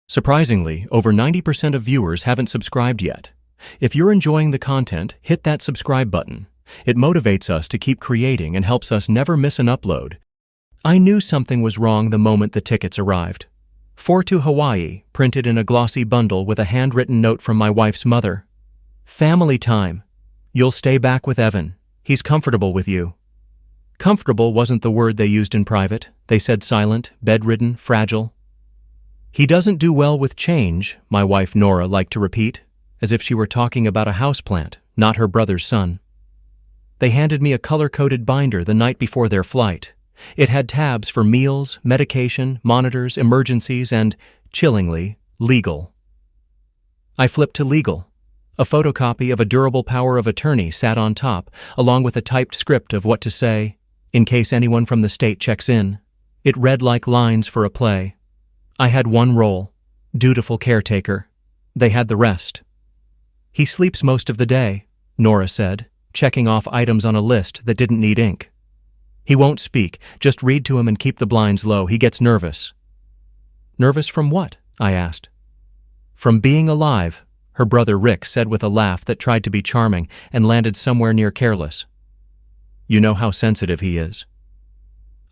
Surprisingly, over 90% of viewers haven't subscribed yet. If you're enjoying the content, hit that subscribe button. It motivates us to keep creating and helps us never miss an upload. I knew something was wrong the moment the tickets arrived. 4 to Hawaii, printed in a glossy bundle with a handwritten note from my wife's mother. Family time. You'll stay back with Evan. He's comfortable with you. Comfortable wasn't the word they used in private. They said silent, bedridden, fragile. He doesn't do well with change, my wife Nora liked to repeat, as if she were talking about a houseplant, not her brother's son. They handed me a color-coded binder the night before their flight. It had tabs for meals, medication, monitors, emergencies, and, chillingly, legal. I flipped to legal. A photocopy of a durable power of attorney sat on top, along with a typed script of what to say, in case anyone from the state checks in. It read like lines for a play. I had one role, dutiful caretaker. They had the rest. He sleeps most of the day, Nora said, checking off items on a list that didn't need ink. He won't speak, just read to him and keep the blinds low. He gets nervous. Nervous from what? I asked. From being alive, her brother Rick said with a laugh that tried to be charming and landed somewhere near careless. You know how sensitive he is.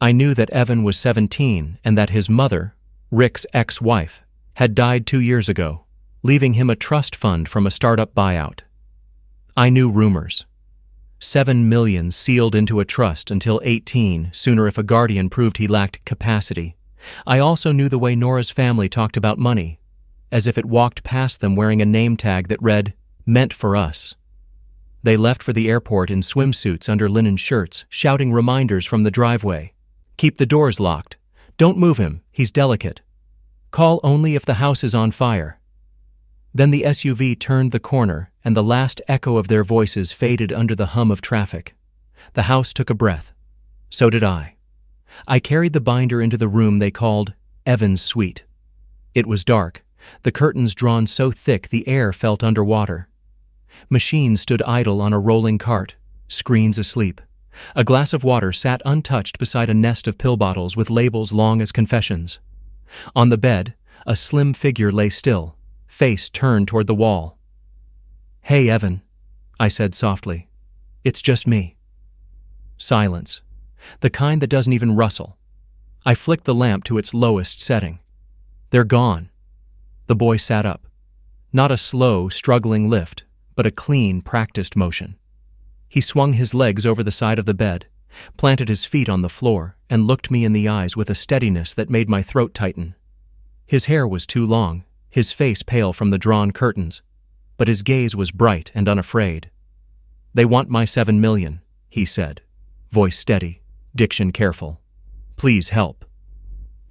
I knew that Evan was 17 and that his mother, Rick's ex-wife, had died 2 years ago, leaving him a trust fund from a startup buyout. I knew rumors. 7 million sealed into a trust until 18, sooner if a guardian proved he lacked capacity. I also knew the way Nora's family talked about money, as if it walked past them wearing a name tag that read, "Meant for us." They left for the airport in swimsuits under linen shirts, shouting reminders from the driveway. Keep the doors locked. Don't move him, he's delicate. Call only if the house is on fire. Then the SUV turned the corner, and the last echo of their voices faded under the hum of traffic. The house took a breath. So did I. I carried the binder into the room they called Evan's suite. It was dark, the curtains drawn so thick the air felt underwater. Machines stood idle on a rolling cart, screens asleep. A glass of water sat untouched beside a nest of pill bottles with labels long as confessions. On the bed, a slim figure lay still, face turned toward the wall. "Hey, Evan," I said softly. "It's just me." Silence. The kind that doesn't even rustle. I flicked the lamp to its lowest setting. "They're gone." The boy sat up. Not a slow, struggling lift, but a clean, practiced motion. He swung his legs over the side of the bed, planted his feet on the floor, and looked me in the eyes with a steadiness that made my throat tighten. His hair was too long, his face pale from the drawn curtains, but his gaze was bright and unafraid. "They want my 7 million, he said, voice steady, diction careful. "Please help."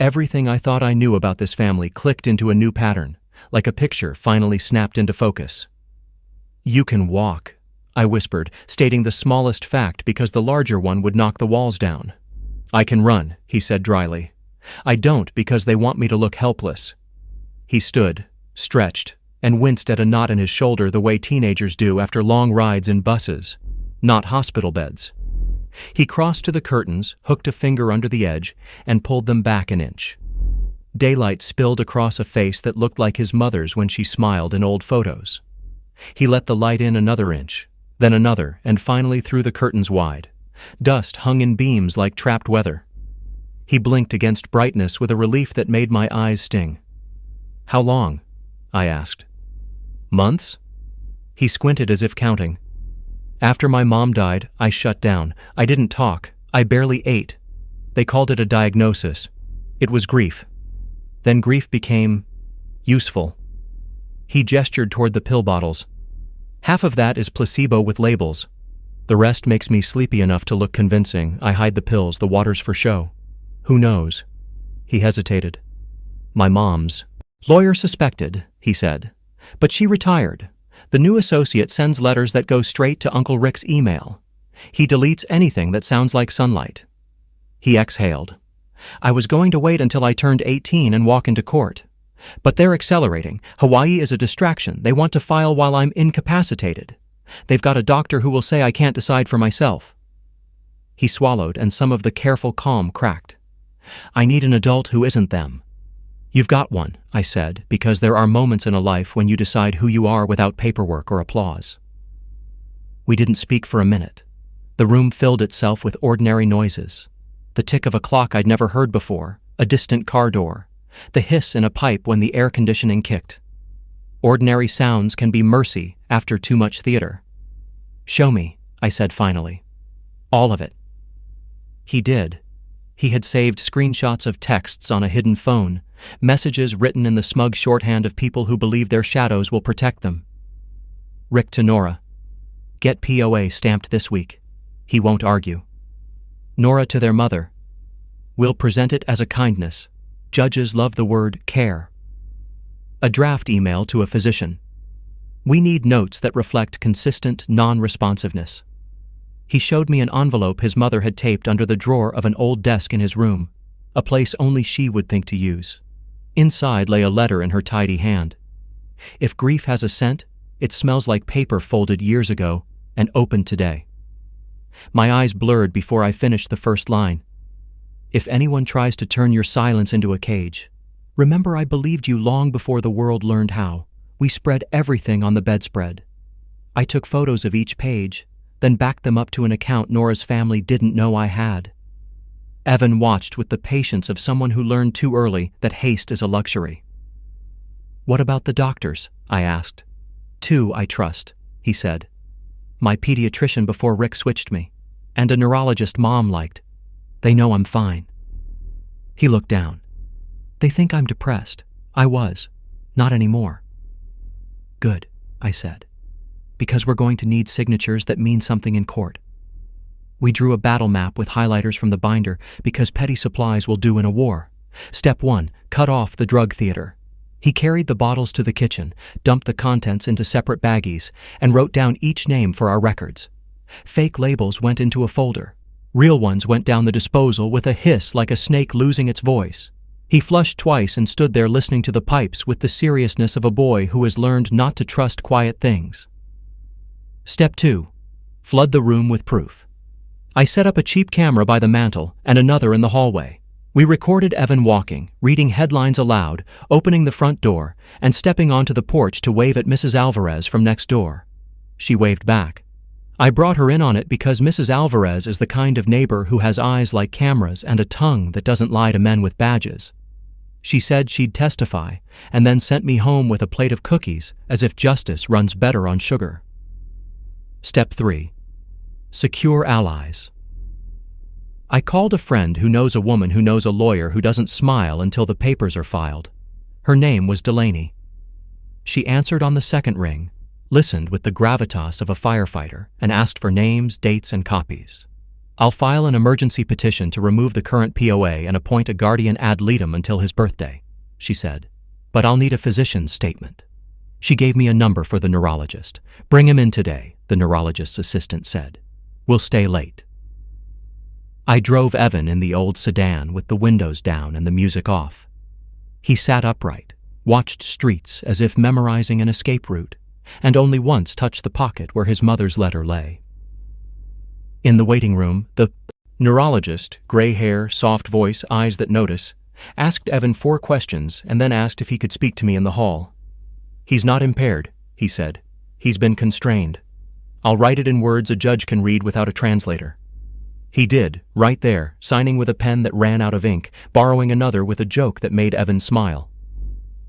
Everything I thought I knew about this family clicked into a new pattern, like a picture finally snapped into focus. "You can walk," I whispered, stating the smallest fact because the larger one would knock the walls down. "I can run," he said dryly. "I don't because they want me to look helpless." He stood, stretched, and winced at a knot in his shoulder the way teenagers do after long rides in buses, not hospital beds. He crossed to the curtains, hooked a finger under the edge, and pulled them back an inch. Daylight spilled across a face that looked like his mother's when she smiled in old photos. He let the light in another inch, then another, and finally threw the curtains wide. Dust hung in beams like trapped weather. He blinked against brightness with a relief that made my eyes sting. "How long?" I asked. "Months?" He squinted as if counting. "After my mom died, I shut down. I didn't talk. I barely ate. They called it a diagnosis. It was grief. Then grief became useful." He gestured toward the pill bottles. "Half of that is placebo with labels. The rest makes me sleepy enough to look convincing. I hide the pills, the water's for show. Who knows?" He hesitated. "My mom's lawyer suspected," he said. "But she retired. The new associate sends letters that go straight to Uncle Rick's email. He deletes anything that sounds like sunlight." He exhaled. "I was going to wait until I turned 18 and walk into court. But they're accelerating. Hawaii is a distraction. They want to file while I'm incapacitated. They've got a doctor who will say I can't decide for myself." He swallowed, and some of the careful calm cracked. "I need an adult who isn't them." You've got one, I said, because there are moments in a life when you decide who you are without paperwork or applause. We didn't speak for a minute. The room filled itself with ordinary noises. The tick of a clock I'd never heard before, a distant car door, the hiss in a pipe when the air conditioning kicked. Ordinary sounds can be mercy after too much theater. Show me, I said finally. All of it. He did. He had saved screenshots of texts on a hidden phone, messages written in the smug shorthand of people who believe their shadows will protect them. Rick to Nora. Get POA stamped this week. He won't argue. Nora to their mother. We'll present it as a kindness. Judges love the word care. A draft email to a physician. We need notes that reflect consistent non-responsiveness. He showed me an envelope his mother had taped under the drawer of an old desk in his room, a place only she would think to use. Inside lay a letter in her tidy hand. If grief has a scent, it smells like paper folded years ago and opened today. My eyes blurred before I finished the first line. If anyone tries to turn your silence into a cage, remember I believed you long before the world learned how. We spread everything on the bedspread. I took photos of each page, then backed them up to an account Nora's family didn't know I had. Evan watched with the patience of someone who learned too early that haste is a luxury. What about the doctors? I asked. 2, I trust, he said. My pediatrician before Rick switched me, and a neurologist Mom liked. They know I'm fine. He looked down. They think I'm depressed. I was. Not anymore. Good, I said, because we're going to need signatures that mean something in court. We drew a battle map with highlighters from the binder because petty supplies will do in a war. Step 1, cut off the drug theater. He carried the bottles to the kitchen, dumped the contents into separate baggies, and wrote down each name for our records. Fake labels went into a folder. Real ones went down the disposal with a hiss like a snake losing its voice. He flushed twice and stood there listening to the pipes with the seriousness of a boy who has learned not to trust quiet things. Step 2. Flood the room with proof. I set up a cheap camera by the mantel and another in the hallway. We recorded Evan walking, reading headlines aloud, opening the front door, and stepping onto the porch to wave at Mrs. Alvarez from next door. She waved back. I brought her in on it because Mrs. Alvarez is the kind of neighbor who has eyes like cameras and a tongue that doesn't lie to men with badges. She said she'd testify, and then sent me home with a plate of cookies, as if justice runs better on sugar. Step 3. Secure allies. I called a friend who knows a woman who knows a lawyer who doesn't smile until the papers are filed. Her name was Delaney. She answered on the second ring, listened with the gravitas of a firefighter, and asked for names, dates, and copies. I'll file an emergency petition to remove the current POA and appoint a guardian ad litem until his birthday, she said. But I'll need a physician's statement. She gave me a number for the neurologist. Bring him in today, the neurologist's assistant said. We'll stay late. I drove Evan in the old sedan with the windows down and the music off. He sat upright, watched streets as if memorizing an escape route, and only once touched the pocket where his mother's letter lay. In the waiting room, the neurologist, gray hair, soft voice, eyes that notice, asked Evan 4 questions and then asked if he could speak to me in the hall. He's not impaired, he said. He's been constrained. I'll write it in words a judge can read without a translator. He did, right there, signing with a pen that ran out of ink, borrowing another with a joke that made Evan smile.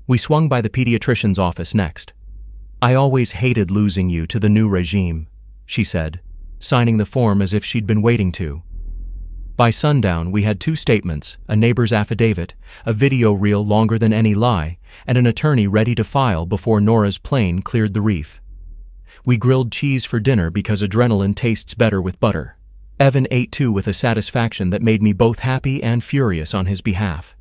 We swung by the pediatrician's office next. I always hated losing you to the new regime, she said, signing the form as if she'd been waiting to. By sundown, we had 2 statements, a neighbor's affidavit, a video reel longer than any lie, and an attorney ready to file before Nora's plane cleared the reef. We grilled cheese for dinner because adrenaline tastes better with butter. Evan ate too with a satisfaction that made me both happy and furious on his behalf.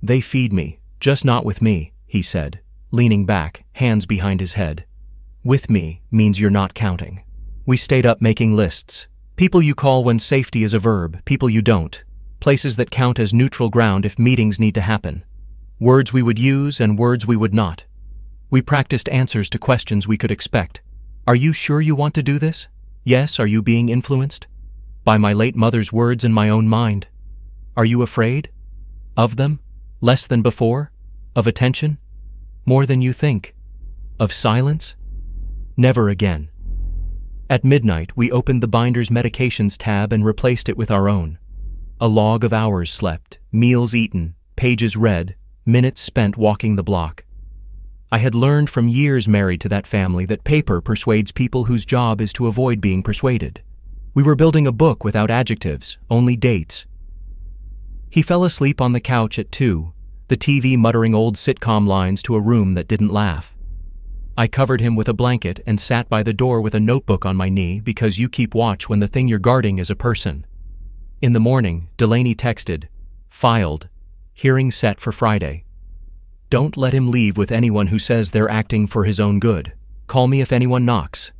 They feed me, just not with me, he said, leaning back, hands behind his head. With me means you're not counting. We stayed up making lists. People you call when safety is a verb, people you don't. Places that count as neutral ground if meetings need to happen. Words we would use and words we would not. We practiced answers to questions we could expect. Are you sure you want to do this? Yes, are you being influenced? By my late mother's words in my own mind. Are you afraid? Of them? Less than before? Of attention? More than you think. Of silence? Never again. At midnight, we opened the binder's medications tab and replaced it with our own. A log of hours slept, meals eaten, pages read, minutes spent walking the block. I had learned from years married to that family that paper persuades people whose job is to avoid being persuaded. We were building a book without adjectives, only dates. He fell asleep on the couch at 2, the TV muttering old sitcom lines to a room that didn't laugh. I covered him with a blanket and sat by the door with a notebook on my knee because you keep watch when the thing you're guarding is a person. In the morning, Delaney texted, "Filed. Hearing set for Friday. Don't let him leave with anyone who says they're acting for his own good. Call me if anyone knocks."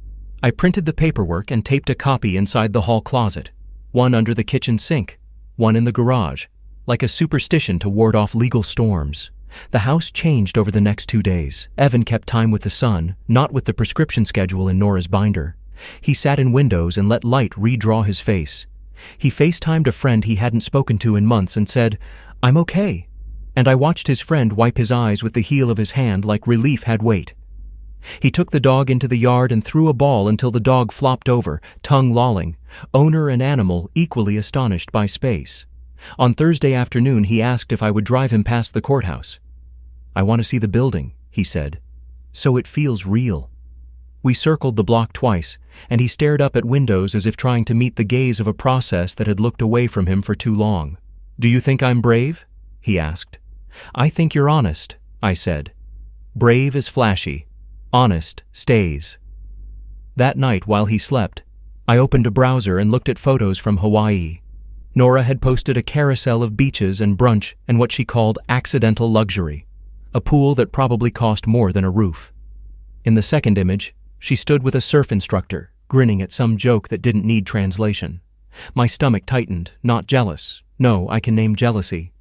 I printed the paperwork and taped a copy inside the hall closet, one under the kitchen sink, one in the garage, like a superstition to ward off legal storms. The house changed over the next 2 days. Evan kept time with the sun, not with the prescription schedule in Nora's binder. He sat in windows and let light redraw his face. He FaceTimed a friend he hadn't spoken to in months and said, "I'm okay." And I watched his friend wipe his eyes with the heel of his hand like relief had weight. He took the dog into the yard and threw a ball until the dog flopped over, tongue lolling, owner and animal equally astonished by space. On Thursday afternoon, he asked if I would drive him past the courthouse. "I want to see the building," he said, "so it feels real." We circled the block twice, and he stared up at windows as if trying to meet the gaze of a process that had looked away from him for too long. "Do you think I'm brave?" he asked. "I think you're honest," I said. Brave is flashy. Honest stays. That night, while he slept, I opened a browser and looked at photos from Hawaii. Nora had posted a carousel of beaches and brunch and what she called accidental luxury, a pool that probably cost more than a roof. In the second image, she stood with a surf instructor, grinning at some joke that didn't need translation. My stomach tightened, not jealous. No, I can name jealousy.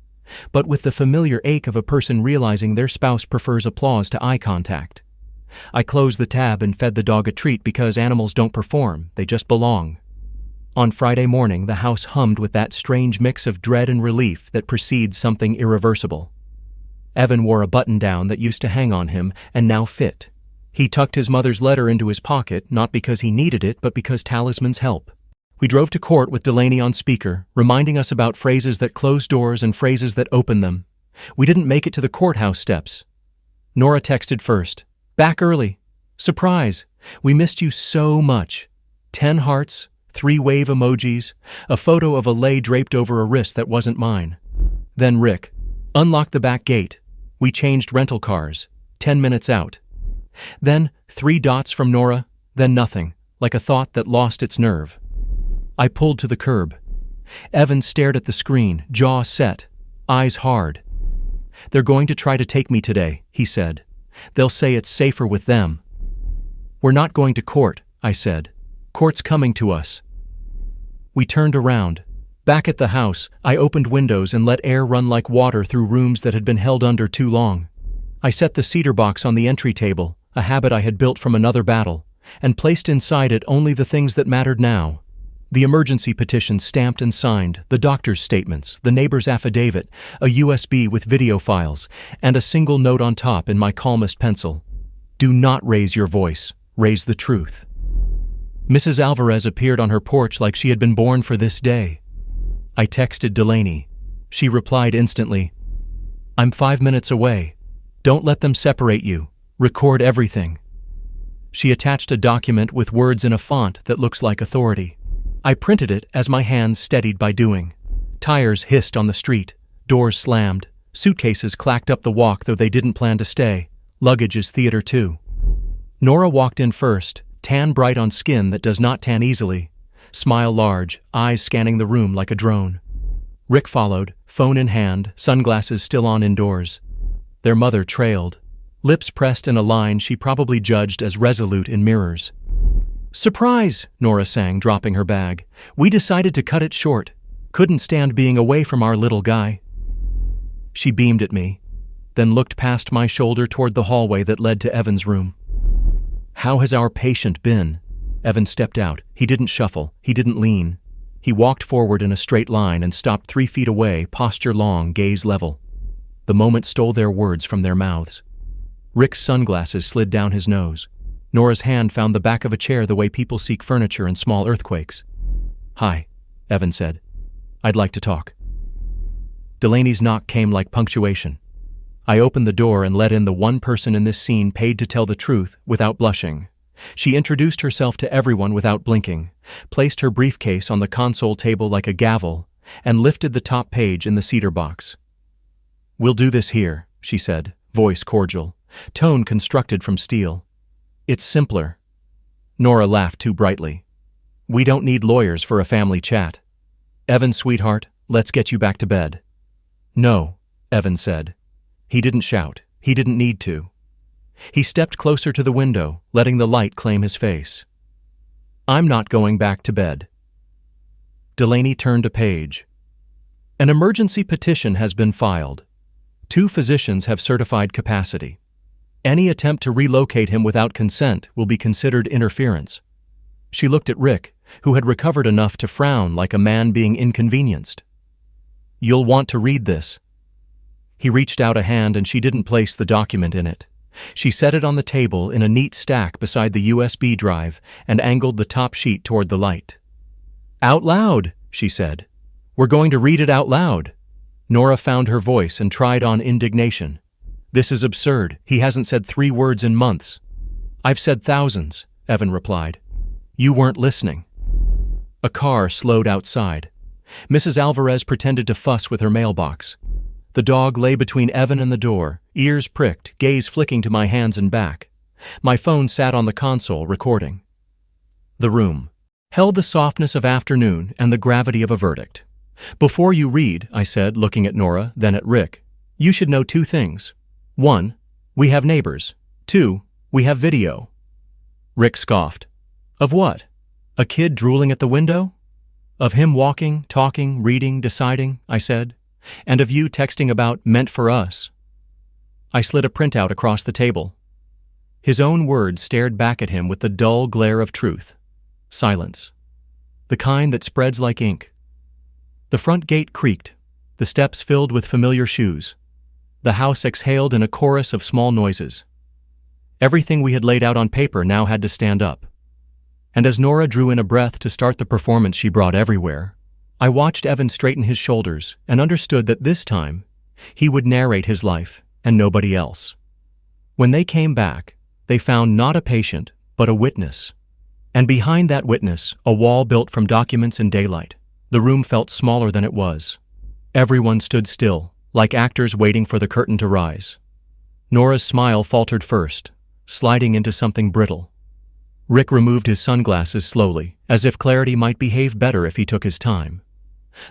But with the familiar ache of a person realizing their spouse prefers applause to eye contact. I closed the tab and fed the dog a treat because animals don't perform, they just belong. On Friday morning, the house hummed with that strange mix of dread and relief that precedes something irreversible. Evan wore a button-down that used to hang on him and now fit. He tucked his mother's letter into his pocket, not because he needed it, but because talismans help. We drove to court with Delaney on speaker, reminding us about phrases that close doors and phrases that open them. We didn't make it to the courthouse steps. Nora texted first. "Back early. Surprise. We missed you so much." 10 hearts, 3 wave emojis, a photo of a lei draped over a wrist that wasn't mine. Then Rick. "Unlock the back gate. We changed rental cars. 10 minutes out." Then 3 dots from Nora, then nothing, like a thought that lost its nerve. I pulled to the curb. Evan stared at the screen, jaw set, eyes hard. "They're going to try to take me today," he said. "They'll say it's safer with them." "We're not going to court," I said. "Court's coming to us." We turned around. Back at the house, I opened windows and let air run like water through rooms that had been held under too long. I set the cedar box on the entry table, a habit I had built from another battle, and placed inside it only the things that mattered now. The emergency petition stamped and signed, the doctor's statements, the neighbor's affidavit, a USB with video files, and a single note on top in my calmest pencil. "Do not raise your voice. Raise the truth." Mrs. Alvarez appeared on her porch like she had been born for this day. I texted Delaney. She replied instantly, "I'm 5 minutes away. Don't let them separate you. Record everything." She attached a document with words in a font that looks like authority. I printed it as my hands steadied by doing. Tires hissed on the street, doors slammed, suitcases clacked up the walk though they didn't plan to stay. Luggage is theater too. Nora walked in first, tan bright on skin that does not tan easily, smile large, eyes scanning the room like a drone. Rick followed, phone in hand, sunglasses still on indoors. Their mother trailed, lips pressed in a line she probably judged as resolute in mirrors. "Surprise," Nora sang, dropping her bag. "We decided to cut it short. Couldn't stand being away from our little guy." She beamed at me, then looked past my shoulder toward the hallway that led to Evan's room. "How has our patient been?" Evan stepped out. He didn't shuffle. He didn't lean. He walked forward in a straight line and stopped 3 feet away, posture long, gaze level. The moment stole their words from their mouths. Rick's sunglasses slid down his nose. Nora's hand found the back of a chair the way people seek furniture in small earthquakes. "Hi," Evan said. "I'd like to talk." Delaney's knock came like punctuation. I opened the door and let in the one person in this scene paid to tell the truth without blushing. She introduced herself to everyone without blinking, placed her briefcase on the console table like a gavel, and lifted the top page in the cedar box. "We'll do this here," she said, voice cordial, tone constructed from steel. "It's simpler." Nora laughed too brightly. "We don't need lawyers for a family chat. Evan, sweetheart, let's get you back to bed." "No," Evan said. He didn't shout. He didn't need to. He stepped closer to the window, letting the light claim his face. "I'm not going back to bed." Delaney turned a page. "An emergency petition has been filed. 2 physicians have certified capacity. Any attempt to relocate him without consent will be considered interference." She looked at Rick, who had recovered enough to frown like a man being inconvenienced. "You'll want to read this." He reached out a hand and she didn't place the document in it. She set it on the table in a neat stack beside the USB drive and angled the top sheet toward the light. "Out loud," she said. "We're going to read it out loud." Nora found her voice and tried on indignation. "This is absurd. He hasn't said 3 words in months." "I've said thousands," Evan replied. "You weren't listening." A car slowed outside. Mrs. Alvarez pretended to fuss with her mailbox. The dog lay between Evan and the door, ears pricked, gaze flicking to my hands and back. My phone sat on the console, recording. The room held the softness of afternoon and the gravity of a verdict. "Before you read," I said, looking at Nora, then at Rick, "you should know 2 things. 1, we have neighbors. 2, we have video." Rick scoffed. "Of what? A kid drooling at the window?" "Of him walking, talking, reading, deciding," I said. "And of you texting about meant for us." I slid a printout across the table. His own words stared back at him with the dull glare of truth. Silence. The kind that spreads like ink. The front gate creaked, the steps filled with familiar shoes. The house exhaled in a chorus of small noises. Everything we had laid out on paper now had to stand up. And as Nora drew in a breath to start the performance she brought everywhere, I watched Evan straighten his shoulders and understood that this time, he would narrate his life and nobody else. When they came back, they found not a patient, but a witness. And behind that witness, a wall built from documents and daylight. The room felt smaller than it was. Everyone stood still, like actors waiting for the curtain to rise. Nora's smile faltered first, sliding into something brittle. Rick removed his sunglasses slowly, as if clarity might behave better if he took his time.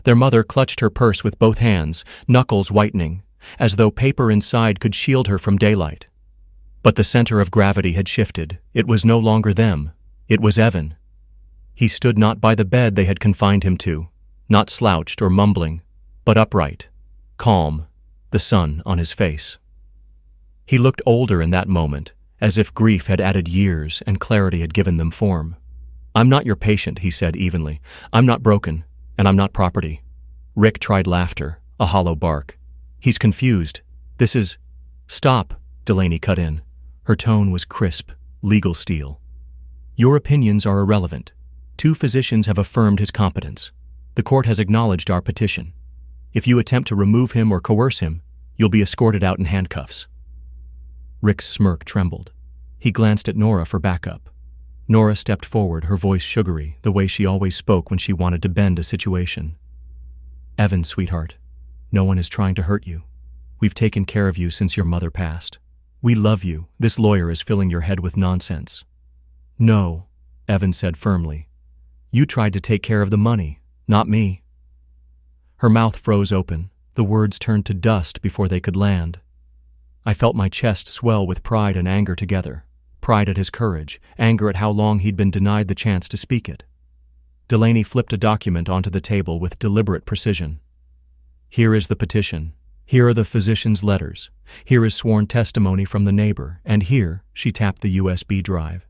Their mother clutched her purse with both hands, knuckles whitening, as though paper inside could shield her from daylight. But the center of gravity had shifted. It was no longer them. It was Evan. He stood not by the bed they had confined him to, not slouched or mumbling, but upright, calm, the sun on his face. He looked older in that moment, as if grief had added years and clarity had given them form. "I'm not your patient," he said evenly. "I'm not broken, and I'm not property." Rick tried laughter, a hollow bark. "He's confused. This is—" "Stop," Delaney cut in. Her tone was crisp, legal steel. "Your opinions are irrelevant. 2 physicians have affirmed his competence. The court has acknowledged our petition. If you attempt to remove him or coerce him, you'll be escorted out in handcuffs." Rick's smirk trembled. He glanced at Nora for backup. Nora stepped forward, her voice sugary, the way she always spoke when she wanted to bend a situation. "Evan, sweetheart, no one is trying to hurt you. We've taken care of you since your mother passed. We love you. This lawyer is filling your head with nonsense." "No," Evan said firmly. "You tried to take care of the money, not me." Her mouth froze open. The words turned to dust before they could land. I felt my chest swell with pride and anger together. Pride at his courage, anger at how long he'd been denied the chance to speak it. Delaney flipped a document onto the table with deliberate precision. "Here is the petition. Here are the physician's letters. Here is sworn testimony from the neighbor. And here," she tapped the USB drive,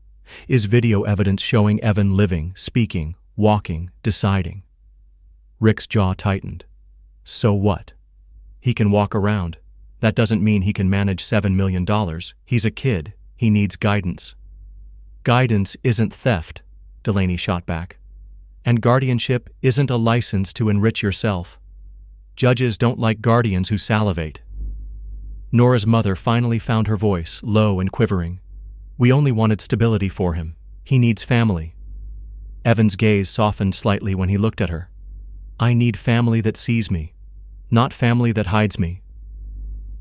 "is video evidence showing Evan living, speaking, walking, deciding." Rick's jaw tightened. "So what? He can walk around. That doesn't mean he can manage $7 million. He's a kid. He needs guidance. Guidance isn't theft, Delaney shot back. And guardianship isn't a license to enrich yourself. Judges don't like guardians who salivate. Nora's mother finally found her voice, low and quivering. We only wanted stability for him. He needs family. Evan's gaze softened slightly when he looked at her. I need family that sees me, not family that hides me.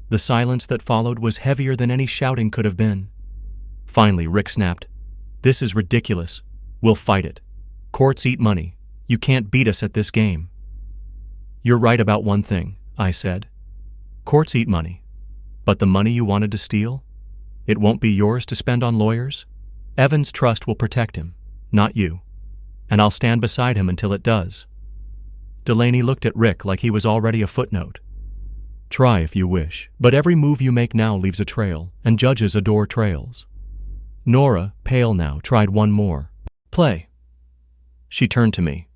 The silence that followed was heavier than any shouting could have been. Finally, Rick snapped. This is ridiculous. We'll fight it. Courts eat money. You can't beat us at this game. You're right about one thing, I said. Courts eat money. But the money you wanted to steal? It won't be yours to spend on lawyers? Evan's trust will protect him, not you. And I'll stand beside him until it does. Delaney looked at Rick like he was already a footnote. Try if you wish, but every move you make now leaves a trail, and judges adore trails. Nora, pale now, tried one more. Play. She turned to me.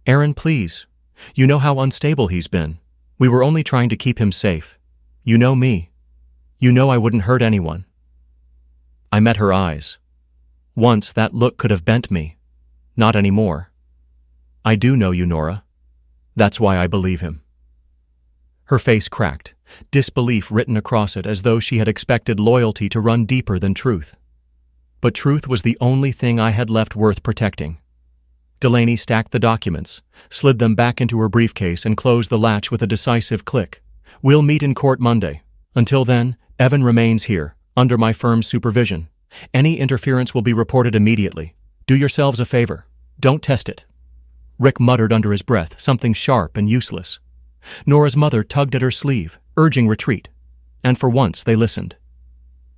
Aaron, please. You know how unstable he's been. We were only trying to keep him safe. You know me. You know I wouldn't hurt anyone. I met her eyes. Once that look could have bent me. Not anymore. I do know you, Nora. That's why I believe him. Her face cracked, disbelief written across it as though she had expected loyalty to run deeper than truth. But truth was the only thing I had left worth protecting. Delaney stacked the documents, slid them back into her briefcase, and closed the latch with a decisive click. We'll meet in court Monday. Until then, Evan remains here, under my firm's supervision. Any interference will be reported immediately. Do yourselves a favor. Don't test it. Rick muttered under his breath, something sharp and useless. Nora's mother tugged at her sleeve, urging retreat. And for once they listened.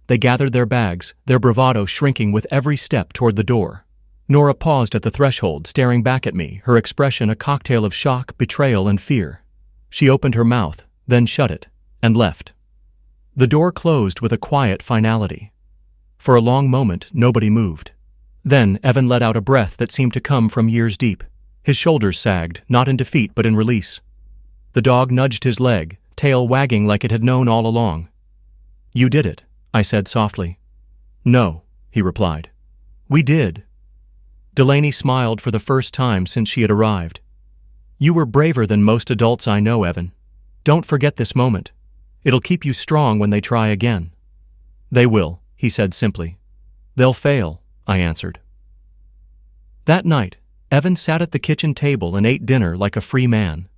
They gathered their bags, their bravado shrinking with every step toward the door. Nora paused at the threshold, staring back at me, her expression a cocktail of shock, betrayal, and fear. She opened her mouth, then shut it, and left. The door closed with a quiet finality. For a long moment, nobody moved. Then Evan let out a breath that seemed to come from years deep. His shoulders sagged, not in defeat but in release. The dog nudged his leg, tail wagging like it had known all along. You did it, I said softly. No, he replied. We did. Delaney smiled for the first time since she had arrived. You were braver than most adults I know, Evan. Don't forget this moment. It'll keep you strong when they try again. They will, he said simply. They'll fail, I answered. That night, Evan sat at the kitchen table and ate dinner like a free man.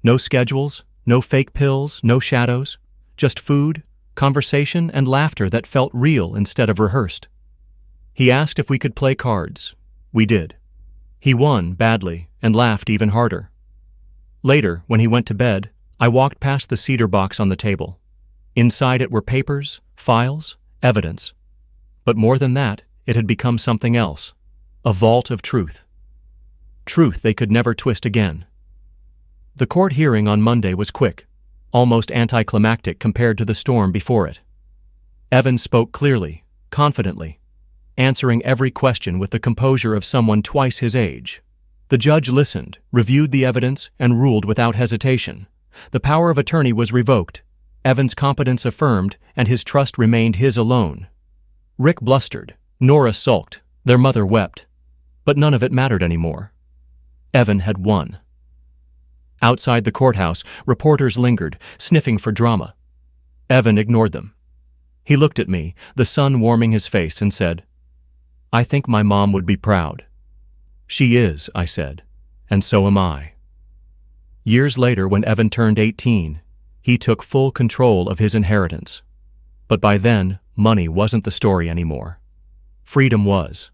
No schedules, no fake pills, no shadows, just food, conversation, and laughter that felt real instead of rehearsed. He asked if we could play cards. We did. He won badly and laughed even harder. Later, when he went to bed, I walked past the cedar box on the table. Inside it were papers, files, evidence. But more than that, it had become something else. A vault of truth. Truth they could never twist again. The court hearing on Monday was quick, almost anticlimactic compared to the storm before it. Evan spoke clearly, confidently, answering every question with the composure of someone twice his age. The judge listened, reviewed the evidence, and ruled without hesitation. The power of attorney was revoked, Evan's competence affirmed, and his trust remained his alone. Rick blustered, Nora sulked, their mother wept. But none of it mattered anymore. Evan had won. Outside the courthouse, reporters lingered, sniffing for drama. Evan ignored them. He looked at me, the sun warming his face, and said, I think my mom would be proud. She is, I said, and so am I. Years later, when Evan turned 18, he took full control of his inheritance. But by then, money wasn't the story anymore. Freedom was.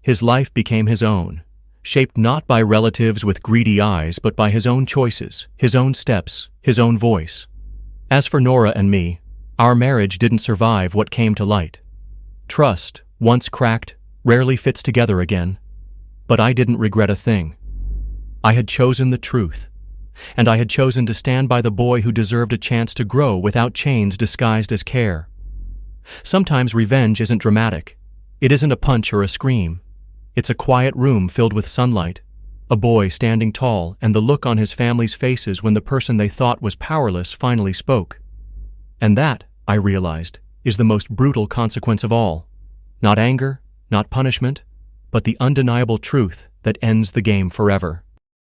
His life became his own, shaped not by relatives with greedy eyes, but by his own choices, his own steps, his own voice. As for Nora and me, our marriage didn't survive what came to light. Trust, once cracked, rarely fits together again. But I didn't regret a thing. I had chosen the truth, and I had chosen to stand by the boy who deserved a chance to grow without chains disguised as care. Sometimes revenge isn't dramatic. It isn't a punch or a scream. It's a quiet room filled with sunlight, a boy standing tall, and the look on his family's faces when the person they thought was powerless finally spoke. And that, I realized, is the most brutal consequence of all. Not anger, not punishment, but the undeniable truth that ends the game forever.